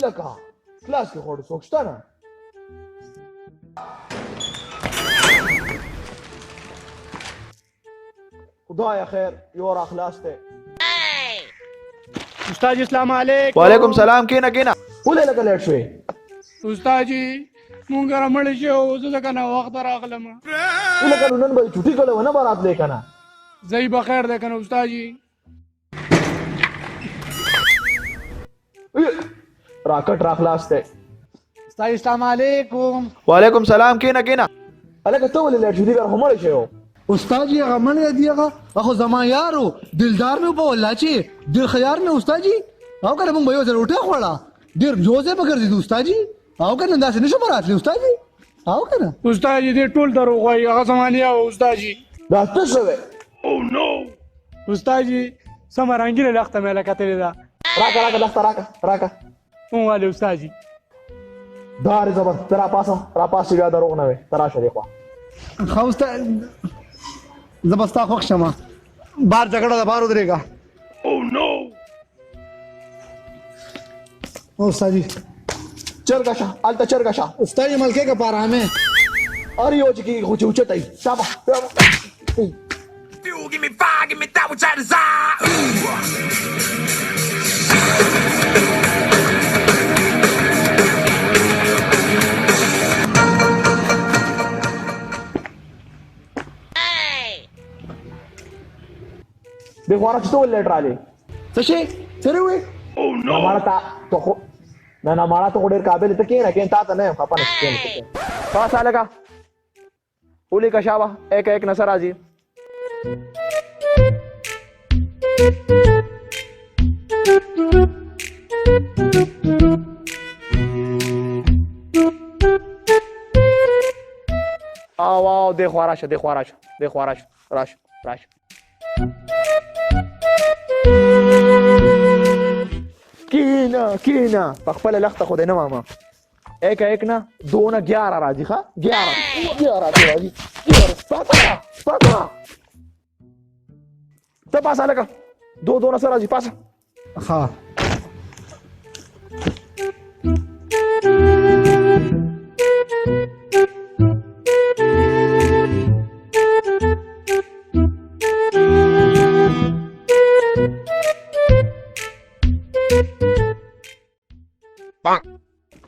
لکه کلاس کې خور څوک شته نه خدای خیر یو را خلاص دی استاد جی السلام علیکم. وعلیکم سلام. کینا ولې لکه لیټ شوې استاد جی مونږ رمړ شو زه کنه وخت راغلم. لکه نن به چټي کړو نه برات لې کنه زئی بخیر ده کنه استاد جی. راکټ را خلاص دی. استاد السلام علیکم. وعلیکم سلام. کینا الکه ته ولې لیټ شې دی همړ شو استاد جی غمن دیغه اخو زما یارو دلدار مې په والله چې دل خيار مې استاد جی او کنه مونږ به یو ځل وټه خوړه ډیر جوزه به ګرځي استاد جی او کنه داسې نشو براتلی استاد جی او کنه استاد جی دې ټول دروغ وایي هغه زمانیا او استاد جی دا څه شوی او نو استاد جی سمرانګره لخته مې لکتلې ده. راکا لخته راکا مونږ والي استاد جی دار زبر ترا پاسه بیا دروغ نه وي ترا شریخوا خو استاد زبستا خوښ شمه بار جګړه ده بار ودرېګا او نو او استاد جی چرګه شه استاد جی ملکه کا پاره مې اره یو چې خو چوچتای شابه Give me fire, give me that which I desire. देखो आरा चितो लेटर आले څه سره وې او نو हमारा ता तो ना हमारा तो डेर काबिल तो के ना के ता ने पापा ने के पास आले का उली का शाबा एक नसर आजी आओ देखो राश کینا په خپل لخته خو دې نه ماما एक ना 2 ना 11 راځي ښا 11 راځي پاتا ته پاسه لکه 2 نه سره راځي پاسه ها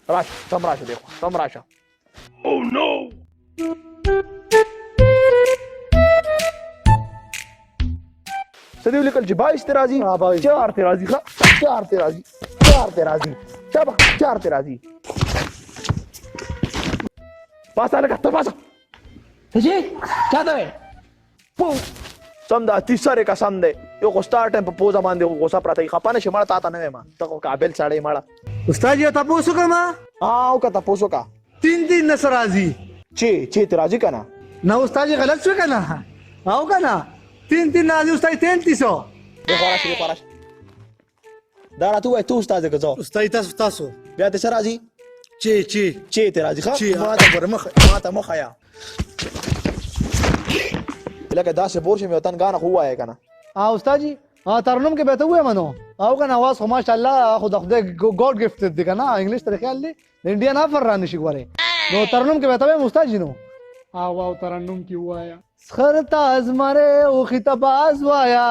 راشه تم راشه او نو سدی ولیکل چې 22 راځي 4 راځي ښا 4 راځي شابه 4 راځي پاسه لکه ته پاسه څه چاته پو سم دا تیسره کا سم دی یو کو سٹارټ په پوزا باندې غوسه پراته خپانه شمړه تا نه ما ته کو قابل سړی مړه استاد جی تاسو کومه او کا تاسو کا 3 نصر راځي چې ته راځي کنه نو استاد جی غلط شو کنه او کنه 3 راځي استاد 3300 د خراش دا راته وای ته استاد کزو استاد تاسو بیا ته راځي چې ته راځي ښا ما ته پر مخ یا لکه داسې بورشه مې وطن غانه هوايه کنه استاد جی ترنم کې به ته وې منو او کنه आवाज خو ماشاءالله خو د خدای ګاډ گیفټ دی کنه انګلیش تر خیال دی انډین افر را نشي غواره نو ترنم کې به ته استاد جی نو او ترنم کی وایا خرتا ازمره او خطاب ازوایا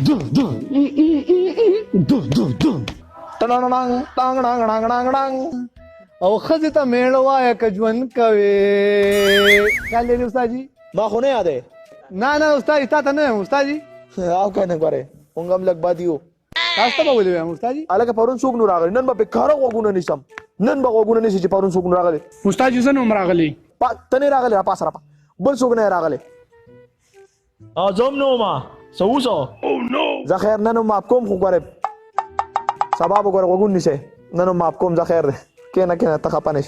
دو ټنګ او خزه ته میړوایا کجون کوي خیال دی استاد جی ما خو نه یادې نه استاد تا نه استاد جی او کنه غره اونګم لګ بادیو تاسو ته ویلې استاد جی الګ پرون څوک نو راغلی نن به کار وګونه نشم نن به وګونه نشي چې پرون څوک نو راغلی استاد جی زنه عمر غلی تنه راغلی پاس را بل څوک نه راغلی زم نو ما سوسو او نو زه خیر نن ما کوم خو غره سبب غره وګون نشه نن ما کوم زه خیر ده کینه تخپنش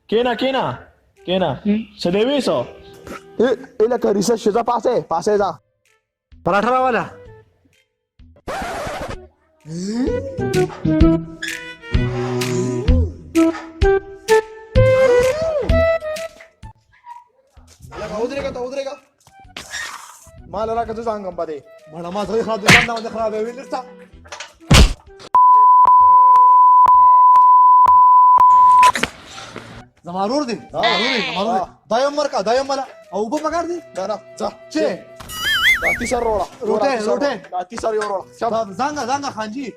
کینا سدیویسو اله کریسه شزا پاسه ځه پراټه راواله ودرېګا مال راکه زه ځان کوم پدې مړه ما زړه خراب دي ځان نه خراب وي لسه زمارور دي زمارور دایم مرکا دایم ملا او په پکار دي نه نه ځه چې دا تیسر روړه روټه دا تیسر یو روړه شب زنګ خانجي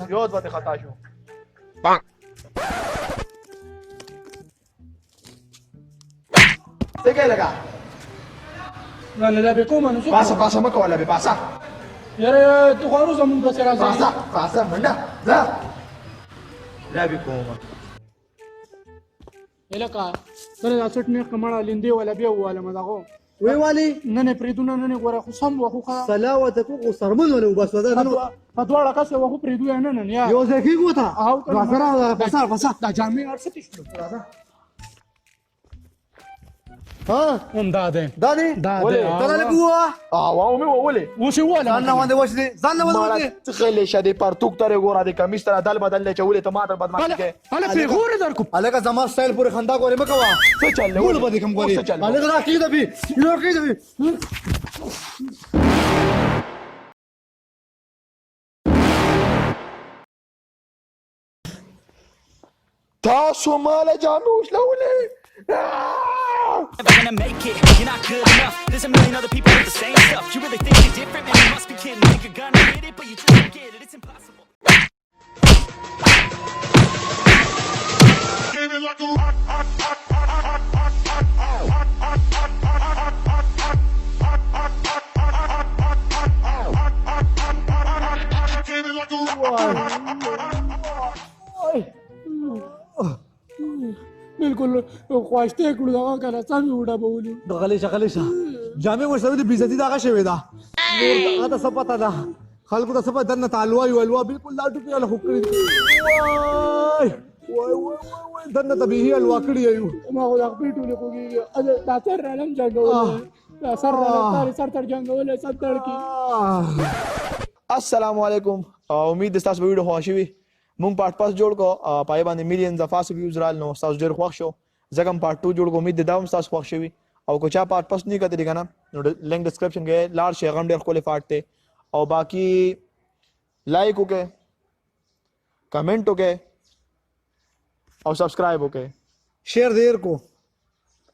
یو د خطا شو څه کې لگا نه نه به کوم نو پاسه پاسه مکه ولا به پاسه یاره تو خو زمون په سره پاسه پاسه منډه ځه لا به کومه الکا سره دا څټ نه کمړه لیندې ولا بیا واله مدغه وی والی نه نه پریدونه نه غره خو سم وخو خا سلاوت کو سرمن ولو بس ودا نو پدواړه کسه وخو پریدو نه نه یا یو ځکه کو تا او سره پسا دا جامې ارڅ تشلو ها هم دا ده دانی ده ترا لګوا واو مې وولې وسی ولا ځان نه باندې وښدي ځان نه مالا باندې تخلي شدي پرتوک ترې ګورا دي کمیس تر دل بدل چولې ټماټر بدمعشي کې اله پیغور درکو الګا زما سټایل پورې خندا کوي مکوا څه چل ګول باندې کوم کوي څه چل الګا کیده بي یو کیده بي تاسو مال جامې وشلولې Never gonna make it, you're not good enough. There's a million other people with the same stuff. You really think you're different? Man, you must be kidding. Think you're gonna get it, but you just don't get it. It's impossible. بالکل خواشته کړو دا کنه سمې وډا بولی دغلی شغلی جامې ورسره د بیزتی دغه شوی دا نور هغه ته څه پته ده خلکو ته څه پته دنه تعلوه یو الوا بالکل لا ټوپی له خوکړي وای دنه ته به الوا کړی یو ما خو دا پیټولې کوږي دا تر رالم جنگول دا سر رالم سر تر جنگول سر تر کی السلام علیکم امید تاسو به ویډیو خوښ وي مونږ پارت پاس جوړ کو پای باندې میلیونز اف فاست ویوز رال نو تاسو ډیر خوښ شو ځکه پارت 2 جوړ کو امید دا هم تاسو خوښ شوي او کو چا پارت پاس نه کتلی کنه نو لینک ډسکرپشن کې لار شي غم ډیر خولې فاټ ته او باقی لایک وکې کمنٹ وکې او سبسکرایب وکې شیر دیر کو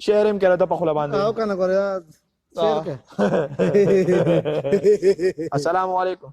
شیر هم کړه د په خله باندې او کنه ګوریا شیر کې السلام علیکم